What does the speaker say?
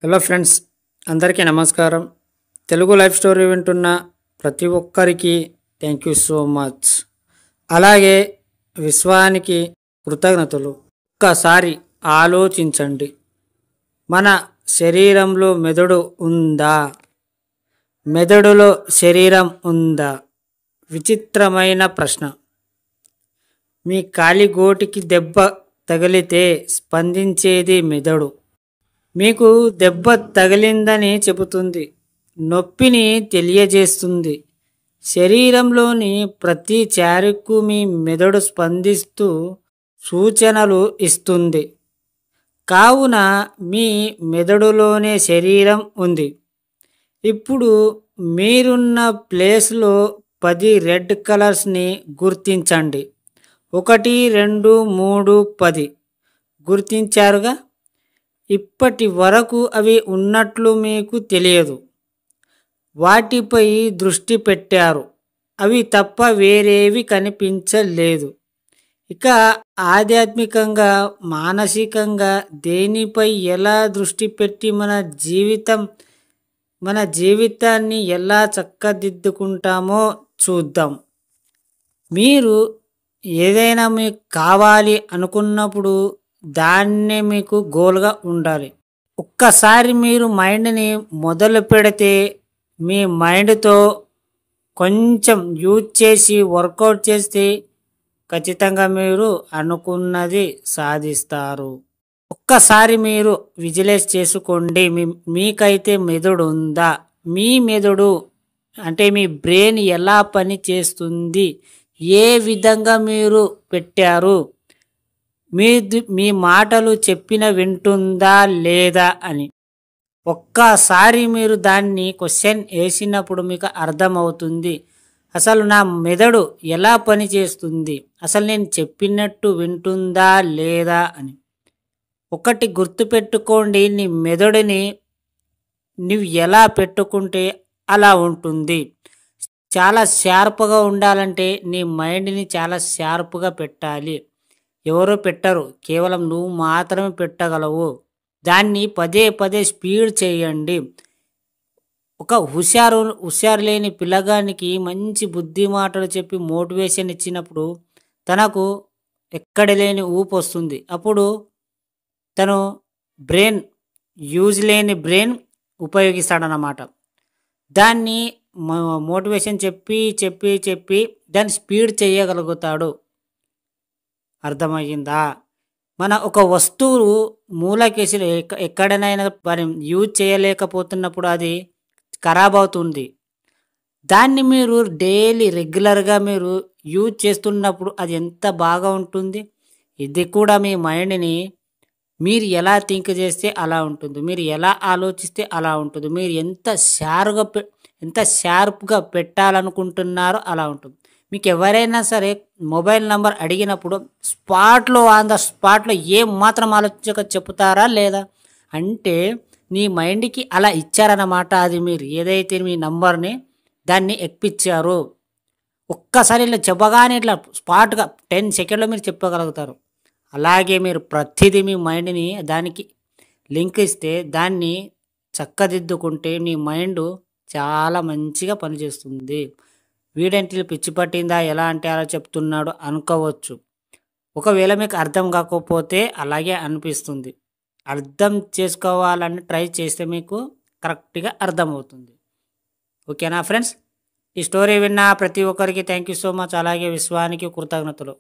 Hello friends, అందరికీ నమస్కారం. Telugu life story వింటున్న ప్రతి ఒక్కరికి థ్యాంక్ యూ సో మచ్. అలాగే విశ్వానికి కృతజ్ఞతలు. ఒక్కసారి ఆలోచించండి, మన శరీరంలో మెదడు ఉందా? మెదడులో శరీరం ఉందా? విచిత్రమైన ప్రశ్న. మీ కాలిగోటికి దెబ్బ తగిలితే స్పందించేది మెదడు. మీకు దెబ్బ తగిలిందని చెబుతుంది, నొప్పిని తెలియజేస్తుంది. శరీరంలోని ప్రతి చారుకు మీ మెదడు స్పందిస్తూ సూచనలు ఇస్తుంది. కావున మీ మెదడులోనే శరీరం ఉంది. ఇప్పుడు మీరున్న ప్లేస్లో 10 రెడ్ కలర్స్ని గుర్తించండి. 1, 2, 3, 10 గుర్తించారుగా. ఇప్పటి వరకు అవి ఉన్నట్లు మీకు తెలియదు. వాటిపై దృష్టి పెట్టారు, అవి తప్ప వేరేవి కనిపించలేదు. ఇక ఆధ్యాత్మికంగా, మానసికంగా దేనిపై ఎలా దృష్టి పెట్టి మన జీవితాన్ని ఎలా చక్కదిద్దుకుంటామో చూద్దాం. మీరు ఏదైనా మీకు కావాలి అనుకున్నప్పుడు దాన్నే మీకు గోల్గా ఉండాలి. ఒక్కసారి మీరు మైండ్ని మొదలు పెడితే, మీ మైండ్తో కొంచెం యూజ్ చేసి వర్కౌట్ చేస్తే ఖచ్చితంగా మీరు అనుకున్నది సాధిస్తారు. ఒక్కసారి మీరు విజువలైజ్ చేసుకోండి. మీకైతే మెదడు ఉందా? మీ మెదడు అంటే మీ బ్రెయిన్ ఎలా పని చేస్తుంది, ఏ విధంగా మీరు పెట్టారు, మీ మాటలు చెప్పిన వింటుందా లేదా అని ఒక్కసారి మీరు దాన్ని క్వశ్చన్ వేసినప్పుడు మీకు అర్థమవుతుంది, అసలు నా మెదడు ఎలా పని చేస్తుంది, అసలు నేను చెప్పినట్టు వింటుందా లేదా అని. ఒకటి గుర్తుపెట్టుకోండి, నీ మెదడుని నువ్వు ఎలా పెట్టుకుంటే అలా ఉంటుంది. చాలా షార్ప్గా ఉండాలంటే నీ మైండ్ని చాలా షార్ప్గా పెట్టాలి. ఎవరో పెట్టరు, కేవలం నువ్వు మాత్రమే పెట్టగలవు. దాన్ని పదే పదే స్పీడ్ చేయండి. ఒక హుషారు లేని పిల్లగానికి మంచి బుద్ధి మాటలు చెప్పి మోటివేషన్ ఇచ్చినప్పుడు తనకు ఎక్కడ లేని ఊపు వస్తుంది. అప్పుడు తను యూజ్ లేని బ్రెయిన్ ఉపయోగిస్తాడనమాట. దాన్ని మోటివేషన్ చెప్పి చెప్పి చెప్పి దాన్ని స్పీడ్ చేయగలుగుతాడు. అర్థమయ్యిందా? మన ఒక వస్తువు మూలకేసి ఎక్కడనైనా యూజ్ చేయలేకపోతున్నప్పుడు అది ఖరాబ్ అవుతుంది. దాన్ని మీరు డైలీ రెగ్యులర్గా మీరు యూజ్ చేస్తున్నప్పుడు అది ఎంత బాగా ఉంటుంది. ఇది కూడా మీ మైండ్ని మీరు ఎలా థింక్ చేస్తే అలా ఉంటుంది, మీరు ఎలా ఆలోచిస్తే అలా ఉంటుంది, మీరు ఎంత షార్ప్గా పెట్టాలనుకుంటున్నారో అలా ఉంటుంది. మీకు ఎవరైనా సరే మొబైల్ నంబర్ అడిగినప్పుడు ఆన్ ద స్పాట్లో ఏం మాత్రం ఆలోచించక చెప్తారా లేదా? అంటే నీ మైండ్కి అలా ఇచ్చారన్నమాట. అది మీరు ఏదైతే మీ నంబర్ని దాన్ని ఎక్కిచ్చారు, ఒక్కసారి ఇట్లా చెప్పగానే ఇట్లా స్పాట్గా 10 సెకండ్లో మీరు చెప్పగలుగుతారు. అలాగే మీరు ప్రతిదీ మీ మైండ్ని దానికి లింక్ ఇస్తే, దాన్ని చక్కదిద్దుకుంటే మీ మైండ్ చాలా మంచిగా పనిచేస్తుంది. వీడేంటి పిచ్చి పట్టిందా, ఎలా అంటే అలా చెప్తున్నాడు అనుకోవచ్చు. ఒకవేళ మీకు అర్థం కాకపోతే అలాగే అనిపిస్తుంది. అర్థం చేసుకోవాలని ట్రై చేస్తే మీకు కరెక్ట్గా అర్థమవుతుంది. ఓకేనా ఫ్రెండ్స్? ఈ స్టోరీ విన్న ప్రతి ఒక్కరికి థ్యాంక్ యూ సో మచ్. అలాగే విశ్వానికి కృతజ్ఞతలు.